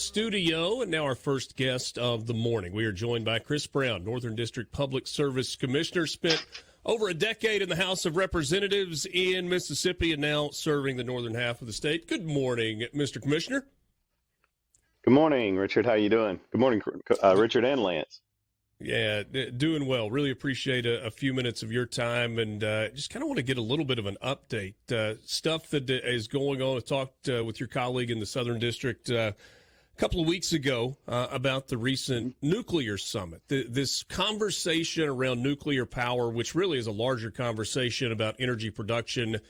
Studio, and now our first guest of the morning. We are joined by Chris Brown, Northern District Public Service Commissioner, spent over a decade in the House of Representatives in Mississippi and now serving the northern half of the state. Good morning, Mr. Commissioner. Good morning, Richard. How you doing? Good morning, Richard and Lance. Yeah, doing well. Really appreciate a few minutes of your time, and just kind of want to get a little bit of an update. Stuff that is going on. I talked with your colleague in the Southern District a couple of weeks ago about the recent nuclear summit. This conversation around nuclear power, which really is a larger conversation about energy production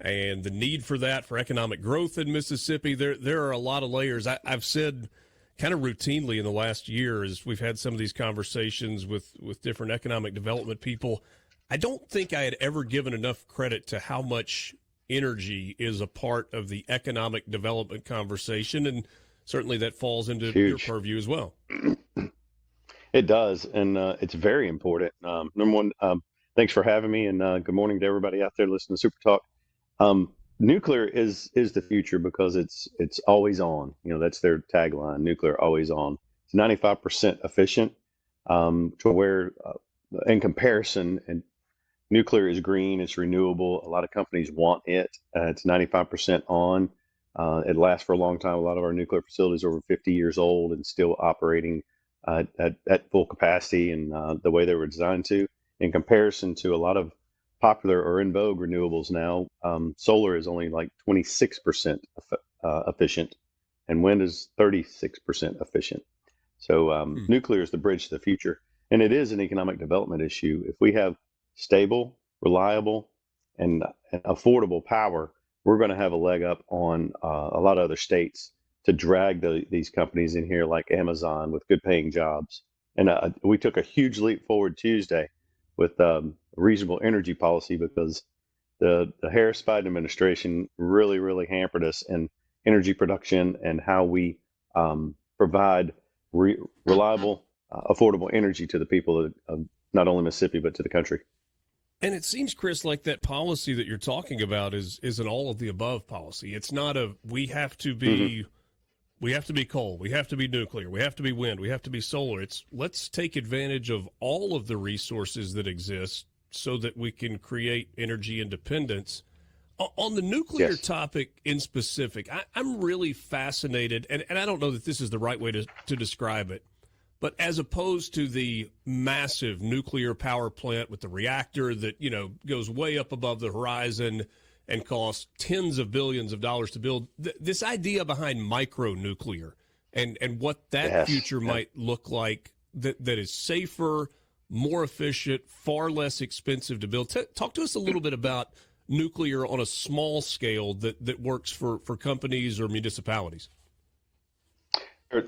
and the need for that for economic growth in Mississippi. There are a lot of layers. I've said kind of routinely in the last year as we've had some of these conversations with different economic development people, I don't think I had ever given enough credit to how much energy is a part of the economic development conversation, and certainly that falls into your purview as well. It does, and it's very important. Number one, thanks for having me, and good morning to everybody out there listening to SuperTalk. Nuclear is the future because it's always on. You know, that's their tagline, nuclear always on. It's 95% efficient, to where in comparison, and nuclear is green, it's renewable. A lot of companies want it. It's 95% on. It lasts for a long time. A lot of our nuclear facilities are over 50 years old and still operating at full capacity and the way they were designed to. In comparison to a lot of popular or in vogue renewables now, solar is only like 26% efficient, and wind is 36% efficient. So nuclear is the bridge to the future, and it is an economic development issue. If we have stable, reliable, and affordable power, we're going to have a leg up on a lot of other states to drag these companies in here like Amazon with good paying jobs. And we took a huge leap forward Tuesday with reasonable energy policy because the Harris-Biden administration really hampered us in energy production and how we provide reliable, affordable energy to the people of not only Mississippi, but to the country. And it seems, Chris, like that policy that you're talking about is an all of the above policy. It's not a we have to be coal, we have to be nuclear, we have to be wind, we have to be solar. It's let's take advantage of all of the resources that exist so that we can create energy independence. On the nuclear topic in specific, I'm really fascinated, and I don't know that this is the right way to describe it, but as opposed to the massive nuclear power plant with the reactor that, goes way up above the horizon and costs tens of billions of dollars to build, this idea behind micro-nuclear and what that future might look like that is safer, more efficient, far less expensive to build. Talk to us a little bit about nuclear on a small scale that works for companies or municipalities.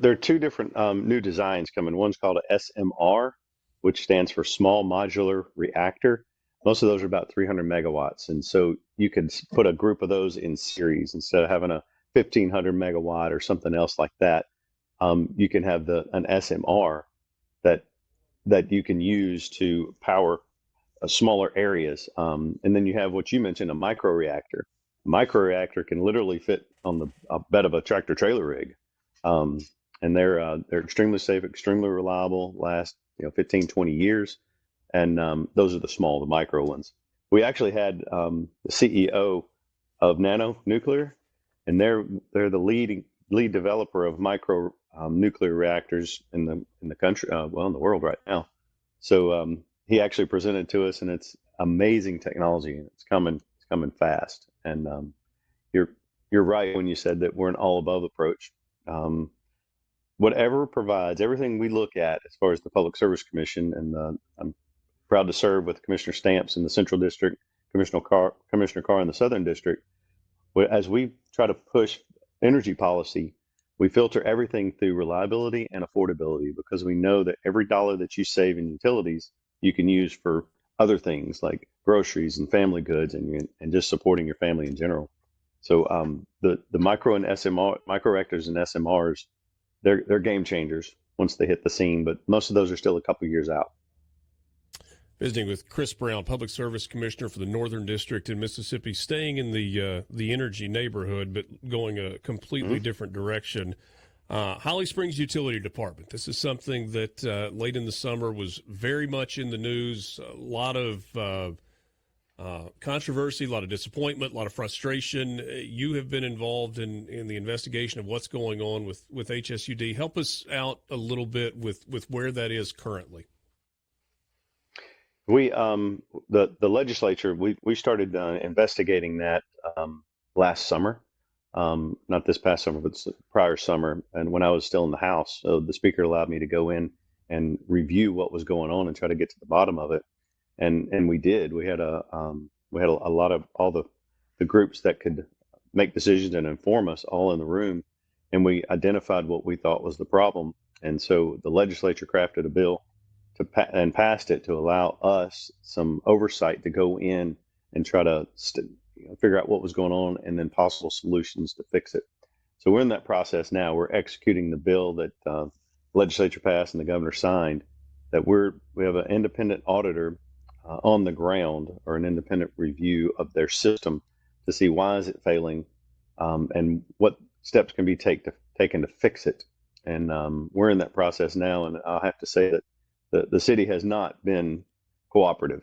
There are two different new designs coming. One's called a SMR, which stands for Small Modular Reactor. Most of those are about 300 megawatts. And so you could put a group of those in series instead of having a 1,500 megawatt or something else like that. You can have an SMR that you can use to power smaller areas. And then you have what you mentioned, a microreactor. A microreactor can literally fit on the bed of a tractor trailer rig. And they're extremely safe, extremely reliable, last 15, 20 years. And those are the micro ones. We actually had the CEO of Nano Nuclear, and they're the lead developer of micro nuclear reactors in the country, in the world right now. So he actually presented to us, and it's amazing technology, and it's coming fast. And you're right when you said that we're an all above approach. Whatever provides, everything we look at as far as the Public Service Commission, and I'm proud to serve with Commissioner Stamps in the Central District, Commissioner Carr in the Southern District. As we try to push energy policy, we filter everything through reliability and affordability, because we know that every dollar that you save in utilities, you can use for other things like groceries and family goods and just supporting your family in general. So the micro and SMR, microreactors and SMRs, they're game changers once they hit the scene, but most of those are still a couple years out. Visiting with Chris Brown, Public Service Commissioner for the Northern District in Mississippi, staying in the energy neighborhood, but going a completely different direction. Holly Springs Utility Department. This is something that late in the summer was very much in the news. A lot of controversy, a lot of disappointment, a lot of frustration. You have been involved in the investigation of what's going on with HSUD. Help us out a little bit with where that is currently. We the legislature we started investigating that last summer, not this past summer, but prior summer, and when I was still in the House. So the Speaker allowed me to go in and review what was going on and try to get to the bottom of it, and we did. We had a lot of all the groups that could make decisions and inform us all in the room, and we identified what we thought was the problem, and so the legislature crafted a bill and passed it to allow us some oversight to go in and try to figure out what was going on and then possible solutions to fix it. So we're in that process now. We're executing the bill that the legislature passed and the governor signed. That we have an independent auditor on the ground, or an independent review of their system to see why is it failing, and what steps can be taken to fix it. And we're in that process now. And I'll have to say that the city has not been cooperative.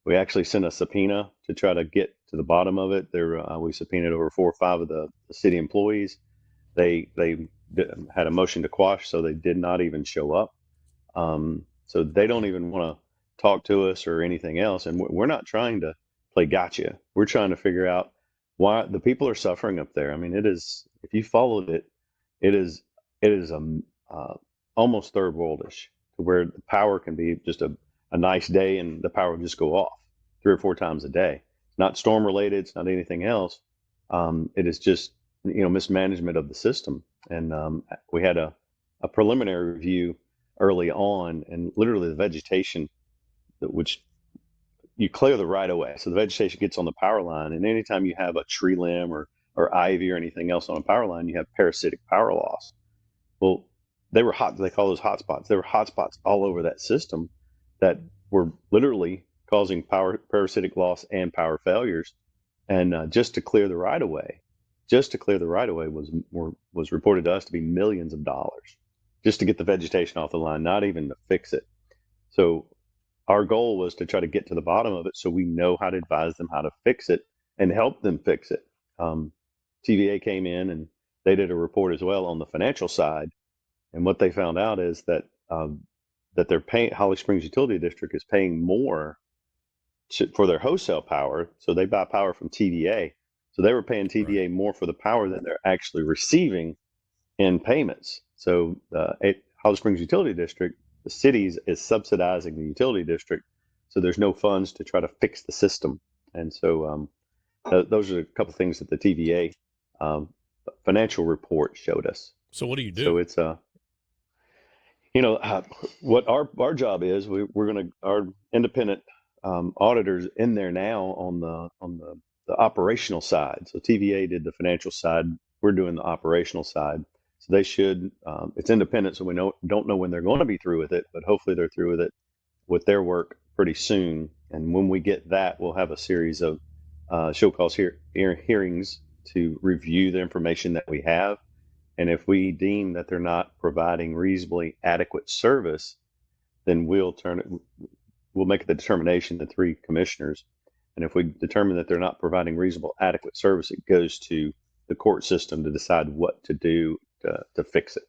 We actually sent a subpoena to try to get to the bottom of it. We subpoenaed over 4 or 5 of the city employees. They had a motion to quash, so they did not even show up. So they don't even want to talk to us or anything else. And we're not trying to play gotcha. We're trying to figure out why the people are suffering up there. I mean, it is, if you followed it, it is almost third worldish, where the power can be just a nice day and the power will just go off 3 or 4 times a day. It's not storm related. It's not anything else. It is just, mismanagement of the system. And we had a preliminary review early on, and literally the vegetation, which you clear the right of way. So the vegetation gets on the power line, and anytime you have a tree limb or ivy or anything else on a power line, you have parasitic power loss. Well, they were hot. They call those hot spots. There were hot spots all over that system that were literally causing parasitic loss and power failures. And just to clear the right of way, was reported to us to be millions of dollars, just to get the vegetation off the line, not even to fix it. So our goal was to try to get to the bottom of it, so we know how to advise them how to fix it and help them fix it. TVA came in and they did a report as well on the financial side. And what they found out is that they're paying, Holly Springs Utility District is paying more for their wholesale power. So they buy power from TVA. So they were paying TVA more for the power than they're actually receiving in payments. So Holly Springs Utility District, the city is subsidizing the utility district. So there's no funds to try to fix the system. And so those are a couple of things that the TVA financial report showed us. So what do you do? So it's what our job is. Our independent auditors in there now on the operational side. So TVA did the financial side. We're doing the operational side. So they should. It's independent, so we don't know when they're going to be through with it, but hopefully they're through with it with their work pretty soon. And when we get that, we'll have a series of show cause hearings to review the information that we have. And if we deem that they're not providing reasonably adequate service, then we'll make the determination, the 3 commissioners. And if we determine that they're not providing reasonable adequate service, it goes to the court system to decide what to do to fix it.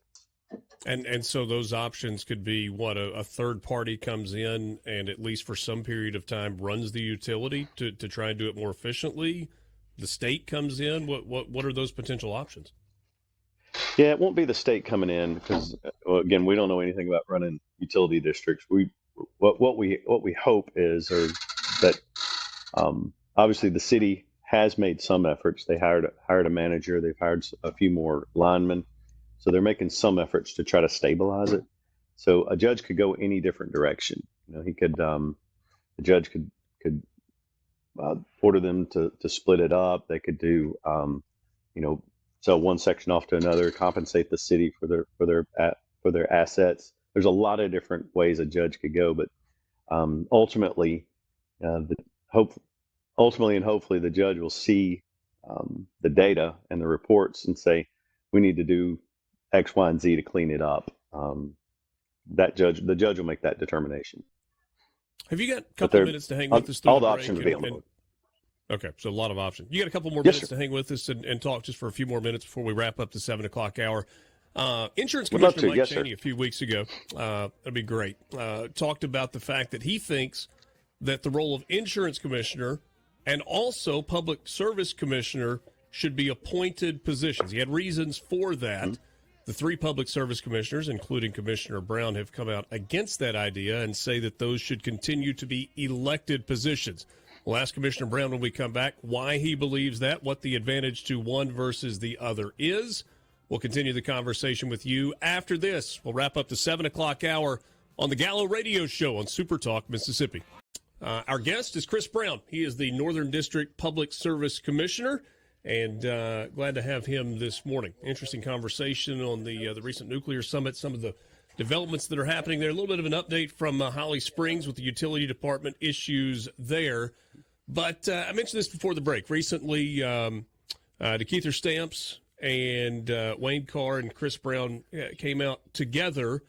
And so those options could be a third party comes in and at least for some period of time runs the utility to try and do it more efficiently. The state comes in. What are those potential options? Yeah, it won't be the state coming in because, again, we don't know anything about running utility districts. What we hope is that obviously the city has made some efforts. They hired a manager. They've hired a few more linemen, so they're making some efforts to try to stabilize it. So a judge could go any different direction. He could the judge could order them to split it up. They could do sell one section off to another, compensate the city for their assets. There's a lot of different ways a judge could go, but ultimately and hopefully the judge will see the data and the reports and say we need to do X, Y, and Z to clean it up. The judge will make that determination. Have you got a But couple minutes to hang with us through all the the break? options available. Okay, so a lot of options. You got a couple more Yes, minutes sir. to hang with us and talk just for a few more minutes before we wrap up the 7 o'clock hour. Insurance Would love Commissioner to. Mike Yes, Chaney sir. a few weeks ago, that'd be great, talked about the fact that he thinks that the role of insurance commissioner and also public service commissioner should be appointed positions. He had reasons for that. Mm-hmm. The three public service commissioners, including Commissioner Brown, have come out against that idea and say that those should continue to be elected positions. We'll ask Commissioner Brown when we come back why he believes that, what the advantage to one versus the other is. We'll continue the conversation with you after this. We'll wrap up the 7 o'clock hour on the Gallo Radio Show on SuperTalk, Mississippi. Our guest is Chris Brown. He is the Northern District Public Service Commissioner, and glad to have him this morning. Interesting conversation on the recent nuclear summit, some of the developments that are happening there. A little bit of an update from Holly Springs with the utility department issues there. But I mentioned this before the break. Recently, DeKeither Stamps and Wayne Carr and Chris Brown came out together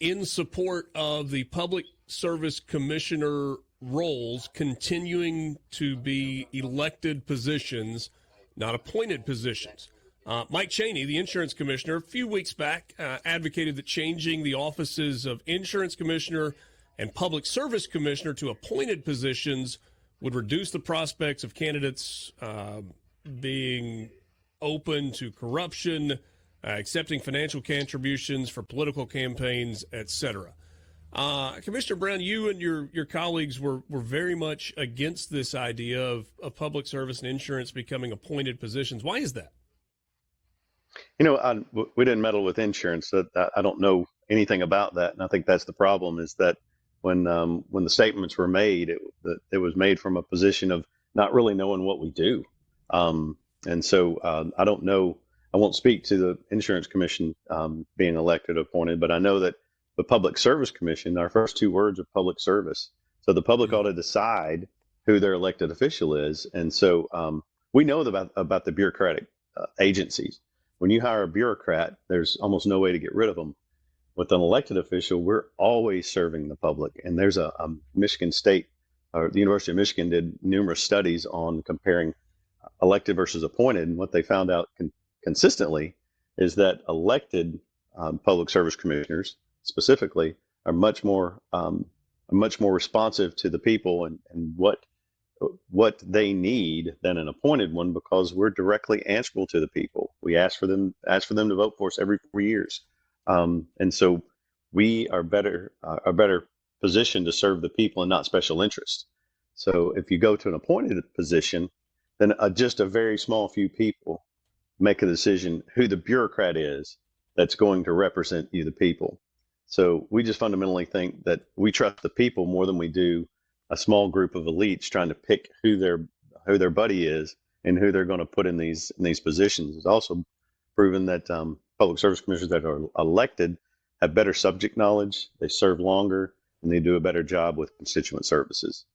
in support of the Public Service Commissioner roles continuing to be elected positions, not appointed positions. Mike Chaney, the insurance commissioner, a few weeks back advocated that changing the offices of insurance commissioner and public service commissioner to appointed positions would reduce the prospects of candidates being open to corruption, accepting financial contributions for political campaigns, etc. Commissioner Brown, you and your colleagues were very much against this idea of public service and insurance becoming appointed positions. Why is that? We didn't meddle with insurance, so I don't know anything about that, and I think that's the problem. Is that when the statements were made, it was made from a position of not really knowing what we do, and so I don't know. I won't speak to the insurance commission being elected or appointed, but I know that the Public Service Commission, our first two words are public service. So the public ought to decide who their elected official is. And so we know about the bureaucratic agencies. When you hire a bureaucrat, there's almost no way to get rid of them. With an elected official, we're always serving the public. And there's a Michigan State, or the University of Michigan did numerous studies on comparing elected versus appointed. And what they found out consistently is that elected public service commissioners specifically are much more responsive to the people and what they need than an appointed one, because we're directly answerable to the people. We ask for them to vote for us every 4 years, and so we are better positioned to serve the people and not special interests. So if you go to an appointed position, then just a very small few people make a decision who the bureaucrat is that's going to represent you, the people. So we just fundamentally think that we trust the people more than we do a small group of elites trying to pick who their buddy is and who they're going to put in these positions. It's also proven that public service commissioners that are elected have better subject knowledge, they serve longer, and they do a better job with constituent services.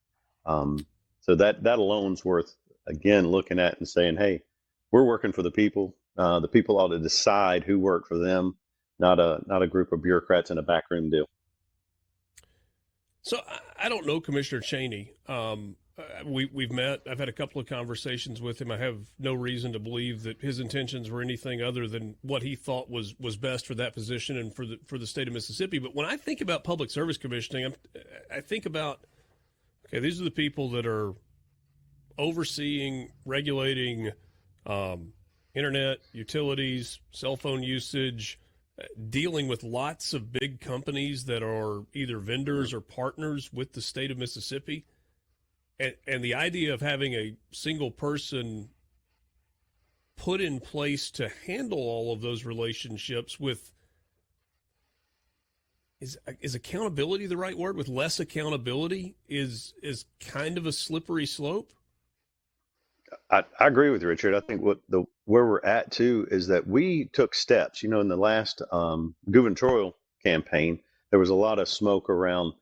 So that alone's worth, again, looking at and saying, hey, we're working for the people. The people ought to decide who worked for them, not a group of bureaucrats in a backroom deal. So I don't know Commissioner Chaney. We've met. I've had a couple of conversations with him. I have no reason to believe that his intentions were anything other than what he thought was best for that position and for the state of Mississippi. But when I think about public service commissioning, I think about, okay, these are the people that are overseeing, regulating internet, utilities, cell phone usage, dealing with lots of big companies that are either vendors or partners with the state of Mississippi. And the idea of having a single person put in place to handle all of those relationships with, is accountability the right word? With less accountability is kind of a slippery slope. I agree with you, Richard. I think where we're at too is that we took steps. In the last gubernatorial campaign, there was a lot of smoke around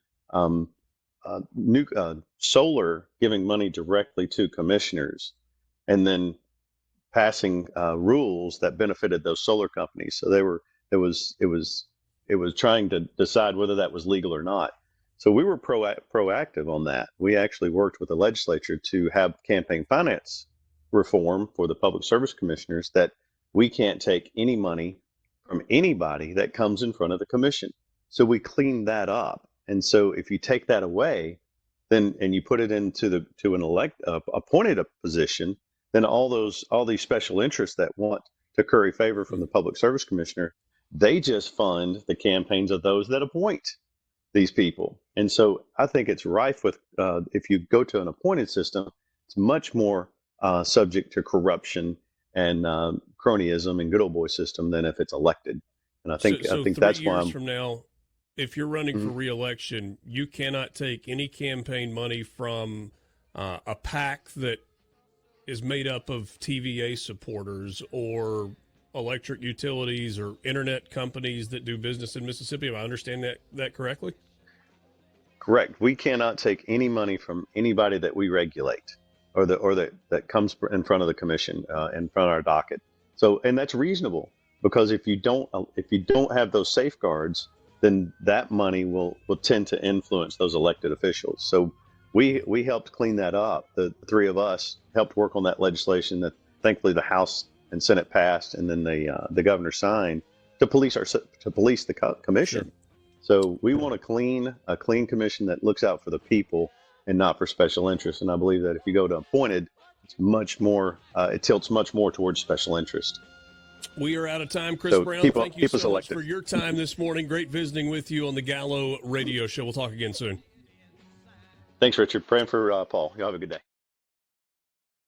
solar giving money directly to commissioners, and then passing rules that benefited those solar companies. So it was trying to decide whether that was legal or not. So we were proactive on that. We actually worked with the legislature to have campaign finance reform for the public service commissioners, that we can't take any money from anybody that comes in front of the commission. So we cleaned that up. And so if you take that away, then and you put it into an appointed position, then all these special interests that want to curry favor from the public service commissioner, they just fund the campaigns of those that appoint these people. And so I think it's rife with, if you go to an appointed system, it's much more subject to corruption and cronyism and good old boy system than if it's elected. And I think that's why from now, if you're running for re-election, you cannot take any campaign money from a PAC that is made up of TVA supporters or electric utilities or internet companies that do business in Mississippi. Am I understand that correctly? Correct. We cannot take any money from anybody that we regulate or that comes in front of the commission, in front of our docket. So, and that's reasonable, because if you don't have those safeguards, then that money will tend to influence those elected officials. So we helped clean that up. The three of us helped work on that legislation that thankfully the House and Senate passed, and then the governor signed to police the commission. Sure. So we want a clean commission that looks out for the people and not for special interests. And I believe that if you go to appointed, it's much more, it tilts much more towards special interest. We are out of time. Chris Brown, thank you so much for your time this morning. Great visiting with you on the Gallo Radio Show. We'll talk again soon. Thanks, Richard. Praying for Paul. Y'all have a good day.